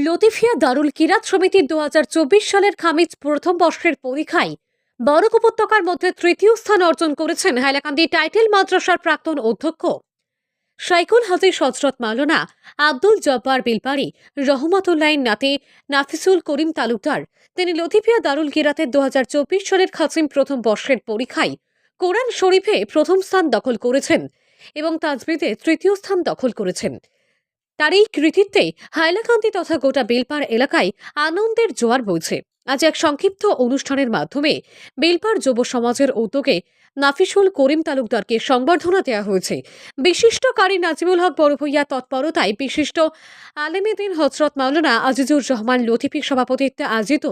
লতিফিয়া দারুল কিরাত সমিতির 2024 সালের খামিজ প্রথম বর্ষের পরীক্ষায় বরক উপত্যকার মধ্যে তৃতীয় স্থান অর্জন করেছেন হাইলাকান্দি টাইটেল মাদ্রাসার প্রাক্তন অধ্যক্ষ শাইকুল হাজি হযরত মাওলানা আব্দুল জব্বার বিলপারি রহমাতুল্লাহির নাতি নাফিসুল করিম তালুকদার। তিনি লতিফিয়া দারুল কিরাতের 2024 সালের খাসিম প্রথম বর্ষের পরীক্ষায় কোরআন শরীফে প্রথম স্থান দখল করেছেন এবং তাজবিদে তৃতীয় স্থান দখল করেছেন। তার এই কৃতিত্বে হাইলাকান্দি তথা গোটা বেলপাড় এলাকায় আনন্দের জোয়ার বইছে। আজ এক সংক্ষিপ্ত অনুষ্ঠানের মাধ্যমে বেলপাড় যুব সমাজের উদ্যোগে নাফিসুল করিম তালুকদারকে সংবর্ধনা দেওয়া হয়েছে। বিশিষ্ট কারি নাজিমুল হক বড় ভূঁইয়া তৎপরতায় বিশিষ্ট আলেমেদিন হযরত মাওলানা আজিজুর রহমান লতিফির সভাপতিত্বে আয়োজিত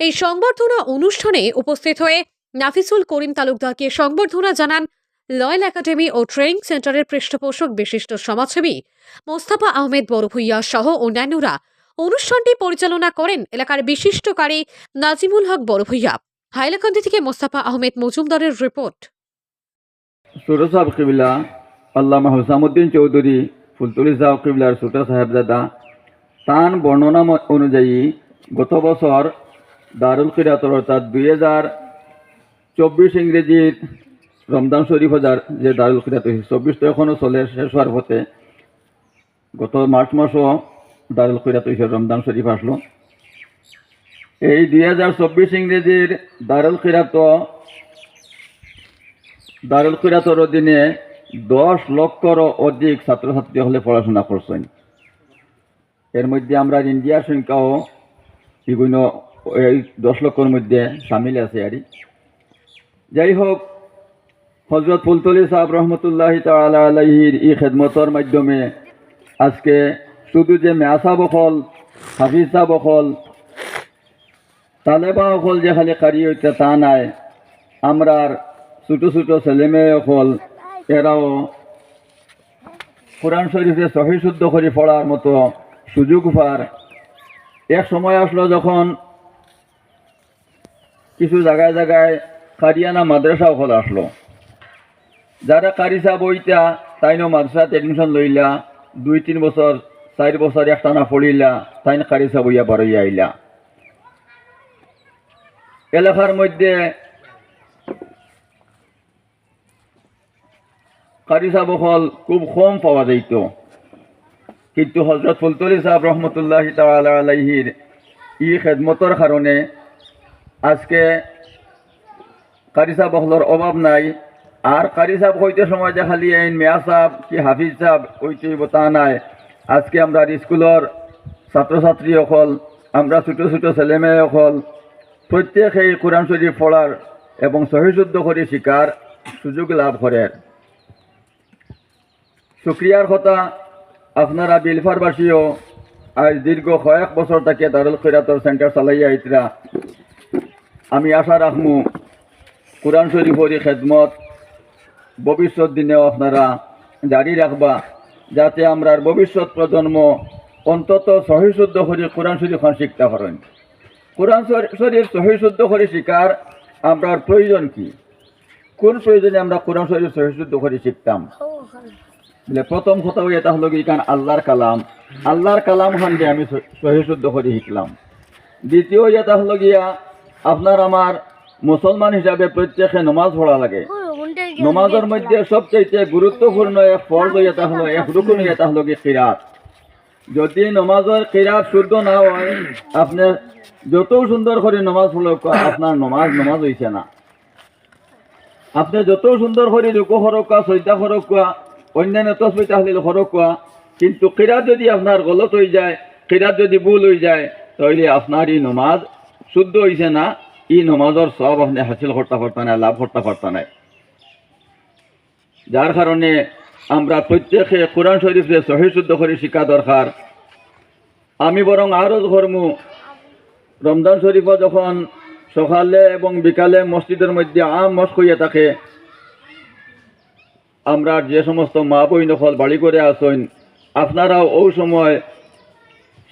এই সংবর্ধনা অনুষ্ঠানে উপস্থিত হয়ে নাফিসুল করিম তালুকদারকে সংবর্ধনা জানান লয়েল একাডেমি ও ট্রেনিং সেন্টারের পৃষ্ঠপোষক বিশিষ্ট সমাজসেবী মোস্তাফা আহমেদ বড় ভূঁইয়া সহ অন্যান্যরা। অনুষ্ঠানটি পরিচালনা করেন এলাকার বিশিষ্ট কারি নাজিমুল হক বড় ভূঁইয়া। হাইলাকান্দি থেকে মোস্তাফা আহমেদ মজুমদারের রিপোর্ট। ছোট সাহেব কিবলা আল্লামা হুসামুদ্দিন চৌধুরী ফুলতুলি সাহেব কিবলার ছোট সাহেবজাদা তান বর্ণনা অনুযায়ী গত বছর দারুল কিরাতর অর্থাৎ 2024 ইংরেজির রমজান শরীফ হাজার যে দারুল কিরাত 24 তো এখনও চলে, শেষ হওয়ার পথে। গত মার্চ মাসও দারুল কিরাত রমজান শরীফ আসলো। এই 2024 ইংরেজির দারুল কিরাতর অধীনে 10 লক্ষর অধিক ছাত্রছাত্রী হলে পড়াশোনা করছেন। এর মধ্যে আমরা ইন্ডিয়ার সংখ্যাও বিভিন্ন এই 10 লক্ষর মধ্যে সামিল আছে আর। যাই হোক, হযরত ফুলতলি সাহেব রহমতুল্লাহি তাআলা আলাইহির এই খেদমতর মাধ্যমে আজকে শুধু যে মেয়াসা বখল হাফিজা বখল তালেবা বখল যে খালি কারি হইতে তা নাই, আমরার ছোটো ছোটো ছেলেমেয়ে হল এরাও কোরআন শরীফে সহি শুদ্ধ করে পড়ার মতো সুযোগ পার। এক সময় আসলো যখন কিছু জায়গায় জায়গায় কারিয়ানা মাদ্রাসা হল আসলো। যারা কারিসা বইতা তাইনো মাদ্রাসাত এডমিশন লইলা, 2-3 বছর 4 বছর একটানা পড়িলা, তাইন কারিসা বইয়া বারইয়া আইলা। এলাকার মধ্যে কারিসা বখল খুব কম পাওয়া যাইত, কিন্তু হযরত ফুলতলি সাহেব রহমতুল্লাহি তাআলা আলাইহির ই খেদমতর কারণে আজকে কারিসা বখলর অভাব নাই। আর কারি সাহেব হইতে সময় যে খালি আইন মেয়া সাহেব কি হাফিজ সাহেব হইতে তা নাই। আজকে আমরা স্কুলের ছাত্রছাত্রী সকল, আমরা ছোটো ছোটো ছেলেমেয়ে সকল প্রত্যেকেই কোরআন শরীফ পড়ার এবং সহিশুদ্ধ করে শিকার সুযোগ লাভ করে। শুক্রিয়ার কথা, আপনারা বিলফারবাসীও আজ দীর্ঘ কয়েক বছর থেকে দারুল কিরাতর সেন্টার চালাইয়া আইতরা। আমি আশা রাখমু কোরআন শরীফের খেদমত ভবিষ্যৎ দিনেও আপনারা জারি রাখবা, যাতে আমরা ভবিষ্যৎ প্রজন্ম অন্তত সহিশুদ্ধ করে কোরআন শরীফ শিখতে পারেন। কোরআন শরীফ সহিশুদ্ধ করে শিকার আমরা প্রয়োজন কি, কোন প্রয়োজনে আমরা কোরআন শরীফ সহিশুদ্ধ করে শিখতাম বলে প্রথম কথা এটা হলো কি, কারণ আল্লাহর কালাম খান যে আমি সহিশুদ্ধ করে শিখলাম। দ্বিতীয় এটা হলো গিয়া আপনার আমার মুসলমান হিসাবে প্রত্যেকে নমাজ পড়া লাগে। নমাজের মধ্যে সবচেয়ে গুরুত্বপূর্ণ এক ফরজ এটা হলো, এক রুকুন এটা হলো কি কিরাত। যদি নমাজের কিরাত শুদ্ধ না হয়, আপনি যত সুন্দর করে নমাজ পড়লে আপনার নমাজ হইছে না। আপনি যত সুন্দর করে রুকু হরকা সজদা হরকা অন্যান্য তসবিহ তাহলিল হরকা, কিন্তু কিরাত যদি আপনার গলত হয়ে যায়, কিরাত যদি ভুল হয়ে যায়, তাহলে আপনার এই নমাজ শুদ্ধ হইছে না। এই নমাজের সব আপনি হাসিল করতে পারতেন না, লাভ করতে পারতেন না। যার কারণে আমরা প্রত্যেকে কোরআন শরীফে সহিশুদ্ধ করে শিক্ষা দরকার। আমি বরং আরও ধর্মু রমজান শরীফ যখন সকালে এবং বিকালে মসজিদের মধ্যে মস্ক হইয়া থাকে, আমরা যে সমস্ত মা বইন ফল বাড়ি করে আসেন, আপনারাও ওই সময়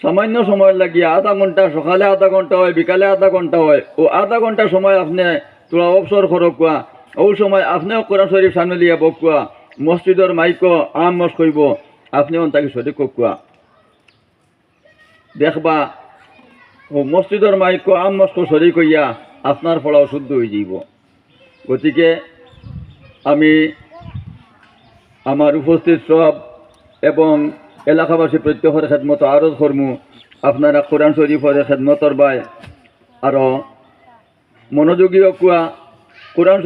সামান্য সময় লাগিয়ে আধা ঘন্টা, সকালে আধা ঘন্টা হয়, বিকালে আধা ঘন্টা হয়, ও আধা ঘন্টা সময় আপনি তোরা অবসর করকুয়া, ওই সময় আপনিও কোরআন শরীফ সামনে লিয়া বকুয়া, মসজিদের মাইকও মস্ক হইব, আপনিও তাকে সঠিক কুয়া। দেখবা ও মসজিদের মাইক আম মস্ক সরি কইয়া আপনার পড়াও শুদ্ধ হয়ে যাইব। গতিকে আমি আমার উপস্থিত সব এবং এলাকাবাসী প্রত্যেকের খেদমত আরজ করমু আপনারা কোরআন শরীফের খেদমতর বাই আরও মনোযোগী কুয়া কোরআন